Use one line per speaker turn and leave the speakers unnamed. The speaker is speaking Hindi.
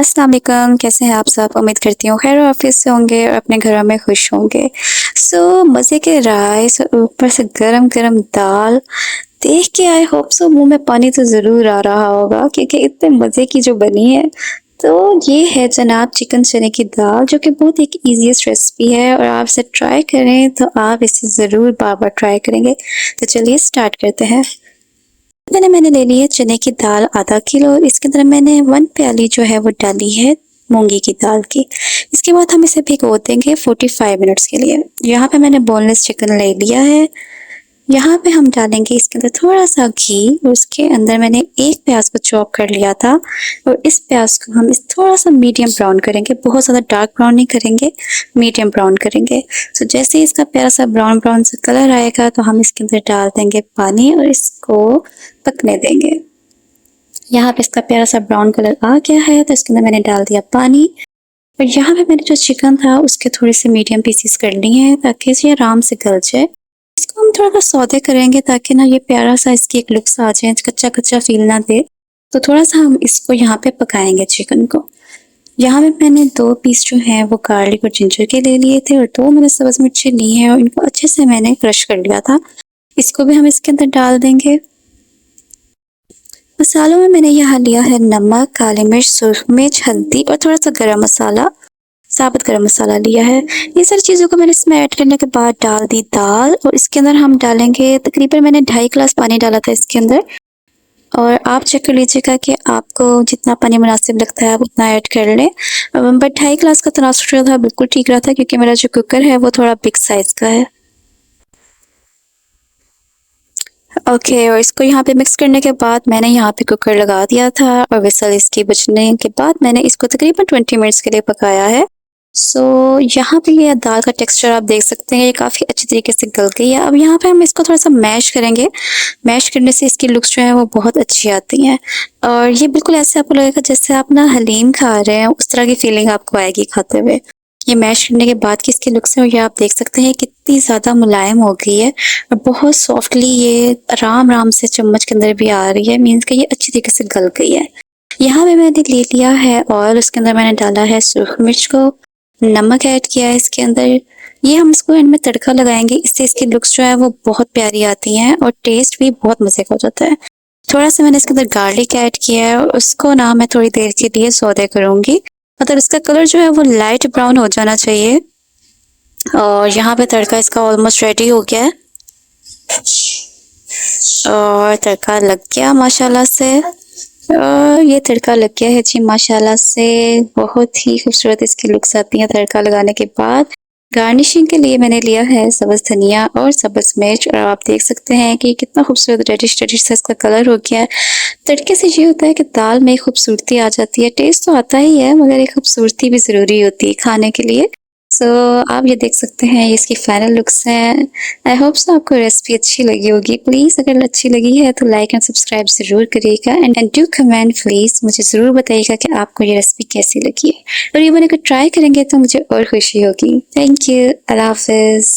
अस्सलाम वालेकुम, कैसे हैं आप सब? उम्मीद करती हूँ खैर ऑफिस से होंगे और अपने घरों में खुश होंगे। मज़े के राइस और ऊपर से गरम गरम दाल देख के आई होप सो मुंह में पानी तो ज़रूर आ रहा होगा क्योंकि इतने मज़े की जो बनी है। तो ये है जनाब चिकन चने की दाल जो कि बहुत एक ईजीएस्ट रेसिपी है और आप इसे ट्राई करें तो आप इसे ज़रूर बार बार ट्राई करेंगे। तो चलिए स्टार्ट करते हैं। मैंने ले ली है चने की दाल आधा किलो और इसके अंदर मैंने 1 प्याली जो है वो डाली है मूंगी की दाल की। इसके बाद हम इसे भिगो देंगे 45 मिनट्स के लिए। यहाँ पे मैंने बोनलेस चिकन ले लिया है। यहाँ पे हम डालेंगे इसके अंदर थोड़ा सा घी और उसके अंदर मैंने एक प्याज को चॉप कर लिया था और इस प्याज को हम इस थोड़ा सा मीडियम ब्राउन करेंगे, बहुत ज़्यादा डार्क ब्राउन नहीं करेंगे, मीडियम ब्राउन करेंगे। तो जैसे ही इसका प्यारा सा ब्राउन ब्राउन सा कलर आएगा तो हम इसके अंदर डाल देंगे पानी और इसको पकने देंगे। यहाँ पे इसका प्यारा सा ब्राउन कलर आ गया है तो इसके अंदर मैंने डाल दिया पानी और यहाँ पे मैंने जो चिकन था उसके थोड़े से मीडियम पीसेस कर लिए हैं ताकि ये आराम से गल जाए। इसको हम थोड़ा सा सौदे करेंगे ताकि ना ये प्यारा सा इसकी एक लुक्स आ जाए, कच्चा कच्चा फील ना दे। तो थोड़ा सा हम इसको यहाँ पे पकाएंगे चिकन को। यहाँ पे मैंने 2 पीस जो हैं वो गार्लिक और जिंजर के ले लिए थे और 2 मैंने सब्ज मिर्ची ली हैं और इनको अच्छे से मैंने क्रश कर लिया था। इसको भी हम इसके अंदर डाल देंगे। मसालों में मैंने यहाँ लिया है नमक, काली मिर्च, सुर्ख मिर्च, हल्दी और थोड़ा सा गरम मसाला, साबुत गरम मसाला लिया है। ये सारी चीज़ों को मैंने इसमें ऐड करने के बाद डाल दी दाल और इसके अंदर हम डालेंगे तकरीबन मैंने 2.5 गिलास पानी डाला था इसके अंदर। और आप चेक कर लीजिएगा कि आपको जितना पानी मुनासिब लगता है आप उतना ऐड कर लें। बट 2.5 गिलास का तनासुर जो था बिल्कुल ठीक रहा था क्योंकि मेरा जो कुकर है वो थोड़ा बिग साइज़ का है। ओके और इसको यहाँ पे मिक्स करने के बाद मैंने यहाँ पे कुकर लगा दिया था और विसल इसकी बजने के बाद मैंने इसको तकरीबन 20 मिनट्स के लिए पकाया है। यहाँ पे ये दाल का टेक्सचर आप देख सकते हैं, ये काफ़ी अच्छी तरीके से गल गई है। अब यहाँ पे हम इसको थोड़ा सा मैश करेंगे। मैश करने से इसकी लुक्स जो है वो बहुत अच्छी आती हैं और ये बिल्कुल ऐसे आपको लगेगा जैसे आप ना हलीम खा रहे हैं, उस तरह की फीलिंग आपको आएगी खाते हुए। ये मैश करने के बाद की इसकी लुक्स है और ये आप देख सकते हैं कितनी ज़्यादा मुलायम हो गई है और बहुत सॉफ्टली ये आराम आराम से चम्मच के अंदर भी आ रही है, मीन्स कि ये अच्छी तरीके से गल गई है। यहाँ पे मैंने ले लिया है ऑयल, उसके अंदर मैंने डाला है सुर्ख मिर्च को, नमक ऐड किया है इसके अंदर। ये हम इसको एंड में तड़का लगाएंगे, इससे इसकी लुक्स जो है वो बहुत प्यारी आती हैं और टेस्ट भी बहुत मज़े का हो जाता है। थोड़ा सा मैंने इसके अंदर गार्लिक ऐड किया है और उसको ना मैं थोड़ी देर के लिए सौदे करूँगी, मतलब इसका कलर जो है वो लाइट ब्राउन हो जाना चाहिए। और यहाँ पे तड़का इसका ऑलमोस्ट रेडी हो गया है और तड़का लग गया माशाल्लाह से। और ये तड़का लग गया है जी माशाल्लाह से, बहुत ही खूबसूरत इसकी लुक्स आती हैं तड़का लगाने के बाद। गार्निशिंग के लिए मैंने लिया है सब्ज़ धनिया और सब्ज़ मिर्च और आप देख सकते हैं कि कितना खूबसूरत रेडिश रेडिश सा इसका कलर हो गया है। तड़के से ये होता है कि दाल में खूबसूरती आ जाती है, टेस्ट तो आता ही है मगर एक खूबसूरती भी ज़रूरी होती है खाने के लिए। आप ये देख सकते हैं ये इसकी फाइनल लुक्स हैं। आई होप सो आपको रेसिपी अच्छी लगी होगी। प्लीज़ अगर अच्छी लगी है तो लाइक एंड सब्सक्राइब ज़रूर करिएगा एंड डू कमेंट प्लीज़, मुझे ज़रूर बताइएगा कि आपको ये रेसिपी कैसी लगी है और ये मैंने अगर ट्राई करेंगे तो मुझे और खुशी होगी। थैंक यू, अल्लाह हाफ़िज़।